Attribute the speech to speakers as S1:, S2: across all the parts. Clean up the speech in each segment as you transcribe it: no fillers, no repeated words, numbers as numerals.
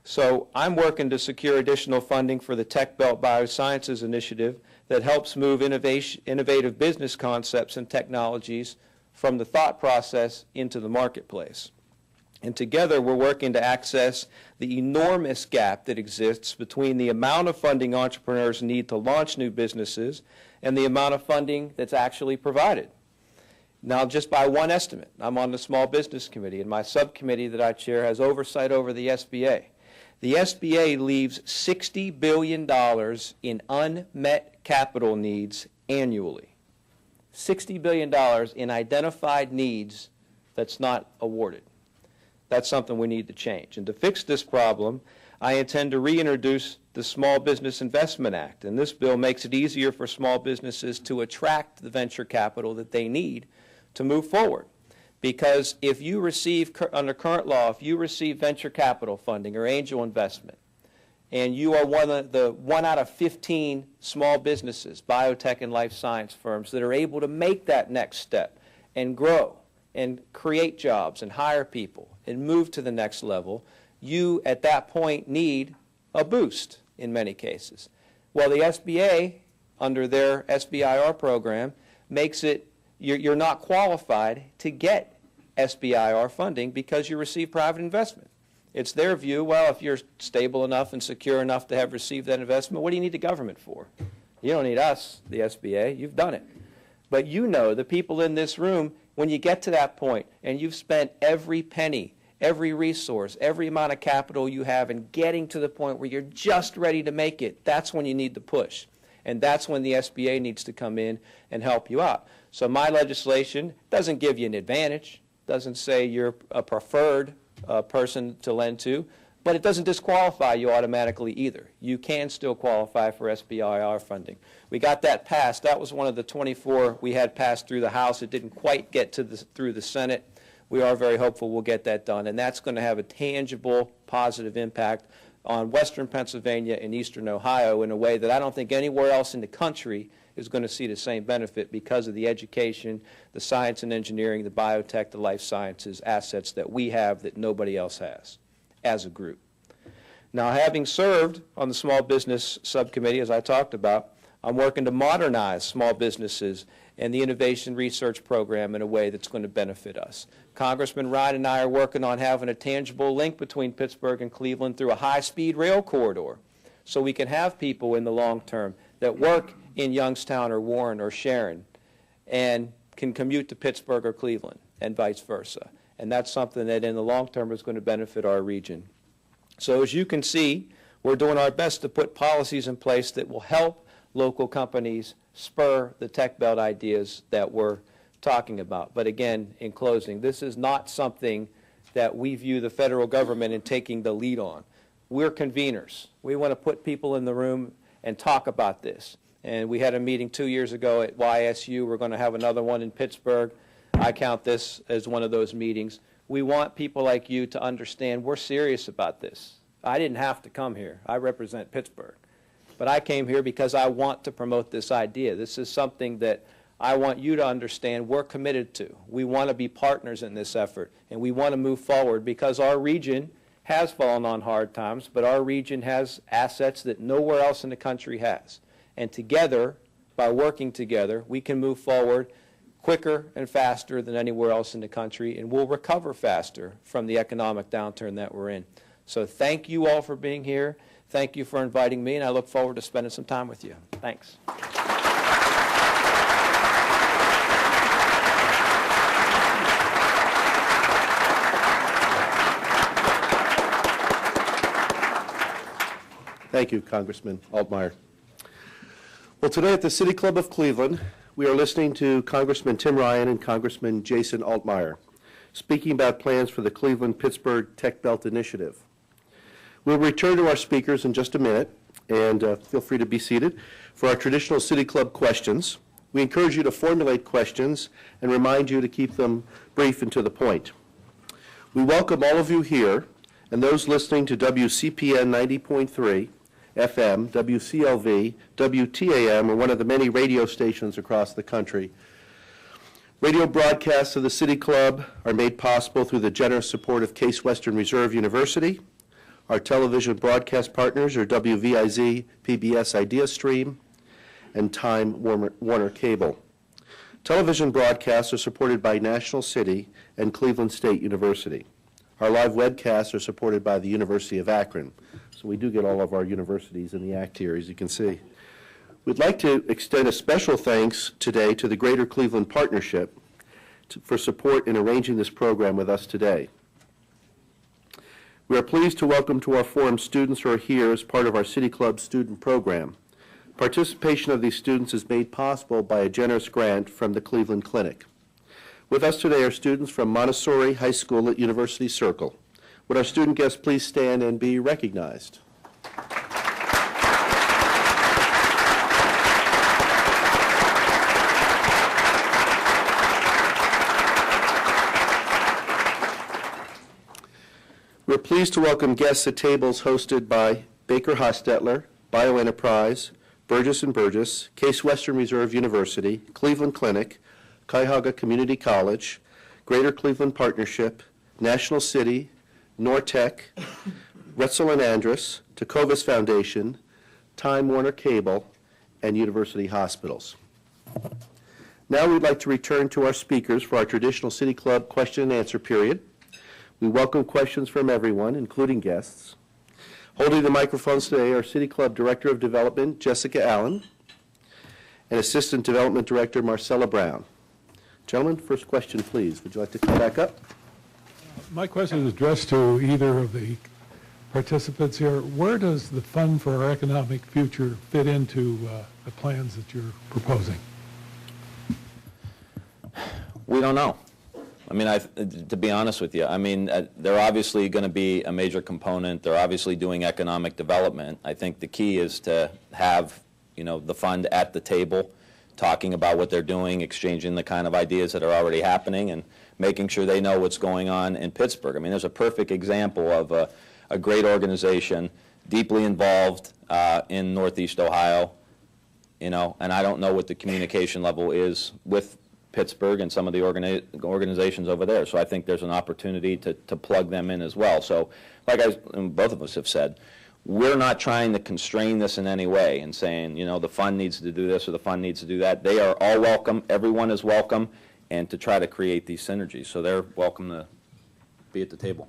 S1: So I'm working to secure additional funding for the Tech Belt Biosciences Initiative that helps move innovative business concepts and technologies from the thought process into the marketplace. And together we're working to access the enormous gap that exists between the amount of funding entrepreneurs need to launch new businesses and the amount of funding that's actually provided. Now, just by one estimate, I'm on the Small Business Committee, and my subcommittee that I chair has oversight over the SBA. The SBA leaves $60 billion in unmet capital needs annually. $60 billion in identified needs that's not awarded. That's something we need to change. And to fix this problem, I intend to reintroduce the Small Business Investment Act. And this bill makes it easier for small businesses to attract the venture capital that they need to move forward. Because if you receive, under current law, if you receive venture capital funding or angel investment, and you are one out of 15 small businesses, biotech and life science firms, that are able to make that next step and grow and create jobs and hire people and move to the next level, you at that point need a boost in many cases. Well, the SBA, under their SBIR program, makes it you're not qualified to get SBIR funding because you receive private investment. It's their view, well, if you're stable enough and secure enough to have received that investment, what do you need the government for? You don't need us, the SBA. You've done it. But you know, the people in this room, when you get to that point and you've spent every penny, every resource, every amount of capital you have in getting to the point where you're just ready to make it, that's when you need the push. And that's when the SBA needs to come in and help you out. So my legislation doesn't give you an advantage, doesn't say you're a preferred person to lend to, but it doesn't disqualify you automatically either. You can still qualify for SBIR funding. We got that passed. That was one of the 24 we had passed through the House. It didn't quite get to through the Senate. We are very hopeful we'll get that done, and that's going to have a tangible, positive impact on western Pennsylvania and eastern Ohio in a way that I don't think anywhere else in the country is going to see the same benefit because of the education, the science and engineering, the biotech, the life sciences assets that we have that nobody else has as a group. Now, having served on the Small Business Subcommittee, as I talked about, I'm working to modernize small businesses and the Innovation Research Program in a way that's going to benefit us. Congressman Ryan and I are working on having a tangible link between Pittsburgh and Cleveland through a high-speed rail corridor so we can have people in the long term that work in Youngstown or Warren or Sharon and can commute to Pittsburgh or Cleveland and vice versa. And that's something that in the long term is going to benefit our region. So as you can see, we're doing our best to put policies in place that will help local companies spur the Tech Belt ideas that we're talking about. But again, in closing, this is not something that we view the federal government in taking the lead on. We're conveners. We want to put people in the room and talk about this. And we had a meeting 2 years ago at YSU. We're going to have another one in Pittsburgh. I count this as one of those meetings. We want people like you to understand we're serious about this. I didn't have to come here. I represent Pittsburgh. But I came here because I want to promote this idea. This is something that I want you to understand we're committed to. We want to be partners in this effort, and we want to move forward because our region has fallen on hard times, but our region has assets that nowhere else in the country has. And together, by working together, we can move forward quicker and faster than anywhere else in the country, and we'll recover faster from the economic downturn that we're in. So thank you all for being here. Thank you for inviting me, and I look forward to spending some time with you. Thanks.
S2: Thank you, Congressman Altmire. Well, today at the City Club of Cleveland, we are listening to Congressman Tim Ryan and Congressman Jason Altmire speaking about plans for the Cleveland-Pittsburgh Tech Belt Initiative. We'll return to our speakers in just a minute, and feel free to be seated for our traditional City Club questions. We encourage you to formulate questions and remind you to keep them brief and to the point. We welcome all of you here and those listening to WCPN 90.3 FM, WCLV, WTAM, or one of the many radio stations across the country. Radio broadcasts of the City Club are made possible through the generous support of Case Western Reserve University, Our television broadcast partners are WVIZ, PBS Idea Stream, and Time Warner Cable. Television broadcasts are supported by National City and Cleveland State University. Our live webcasts are supported by the University of Akron. So we do get all of our universities in the act here, as you can see. We'd like to extend a special thanks today to the Greater Cleveland Partnership for support in arranging this program with us today. We are pleased to welcome to our forum students who are here as part of our City Club student program. Participation of these students is made possible by a generous grant from the Cleveland Clinic. With us today are students from Montessori High School at University Circle. Would our student guests please stand and be recognized? We're pleased to welcome guests at tables hosted by Baker Hostetler, BioEnterprise, Burgess & Burgess, Case Western Reserve University, Cleveland Clinic, Cuyahoga Community College, Greater Cleveland Partnership, National City, Nortec, Retzel and Andrus, Tecovas Foundation, Time Warner Cable, and University Hospitals. Now we'd like to return to our speakers for our traditional City Club question and answer period. We welcome questions from everyone, including guests. Holding the microphones today are City Club Director of Development, Jessica Allen, and Assistant Development Director, Marcella Brown. Gentlemen, first question, please. Would you like to come back up?
S3: My question is addressed to either of the participants here. Where does the Fund for Our Economic Future fit into the plans that you're proposing?
S4: We don't know. I mean, to be honest with you, I mean, they're obviously going to be a major component. They're obviously doing economic development. I think the key is to have, the fund at the table, talking about what they're doing, exchanging the kind of ideas that are already happening, and making sure they know what's going on in Pittsburgh. I mean, there's a perfect example of a great organization, deeply involved in Northeast Ohio, and I don't know what the communication level is with Pittsburgh and some of the organizations over there. So I think there's an opportunity to plug them in as well. So like both of us have said, we're not trying to constrain this in any way and saying, the fund needs to do this or the fund needs to do that. They are all welcome. Everyone is welcome, and to try to create these synergies. So they're welcome to be at the table.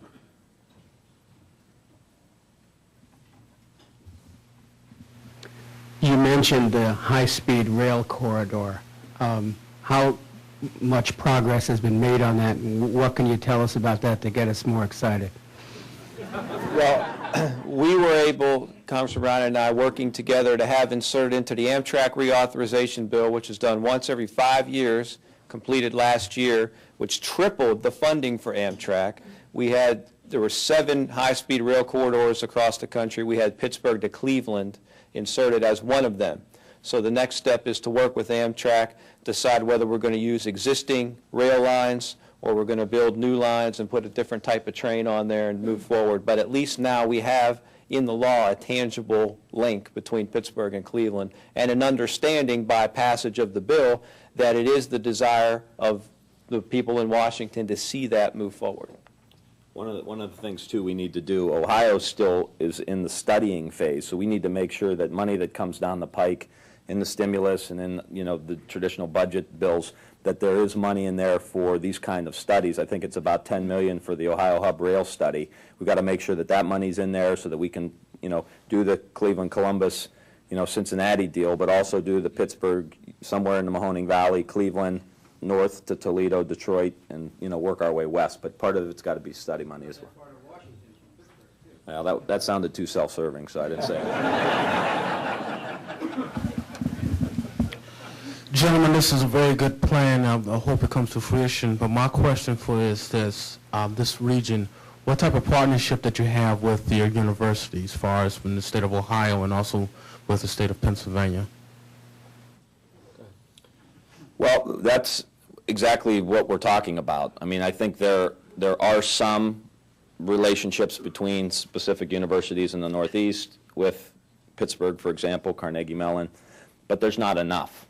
S5: You mentioned the high-speed rail corridor. How much progress has been made on that, and what can you tell us about that to get us more excited?
S1: Well, we were able, Congressman Brown and I, working together to have inserted into the Amtrak reauthorization bill, which is done once every 5 years, completed last year, which tripled the funding for Amtrak. There were 7 high-speed rail corridors across the country. We had Pittsburgh to Cleveland inserted as one of them. So the next step is to work with Amtrak, decide whether we're going to use existing rail lines or we're going to build new lines and put a different type of train on there and move forward. But at least now we have in the law a tangible link between Pittsburgh and Cleveland and an understanding by passage of the bill that it is the desire of the people in Washington to see that move forward.
S4: One of the things, too, we need to do, Ohio still is in the studying phase, so we need to make sure that money that comes down the pike in the stimulus and in the traditional budget bills, that there is money in there for these kind of studies. I think it's about $10 million for the Ohio Hub Rail study. We've got to make sure that that money's in there so that we can do the Cleveland-Columbus Cincinnati deal, but also do the Pittsburgh, somewhere in the Mahoning Valley, Cleveland, north to Toledo, Detroit, and work our way west. But part of it's got to be study money as well. Well, that sounded too self-serving, so I didn't say it.
S6: Gentlemen, this is a very good plan. I hope it comes to fruition. But my question for you is this region, what type of partnership that you have with your university as far as from the state of Ohio and also with the state of Pennsylvania?
S4: Well, that's exactly what we're talking about. I mean, I think there are some relationships between specific universities in the Northeast with Pittsburgh, for example, Carnegie Mellon, but there's not enough.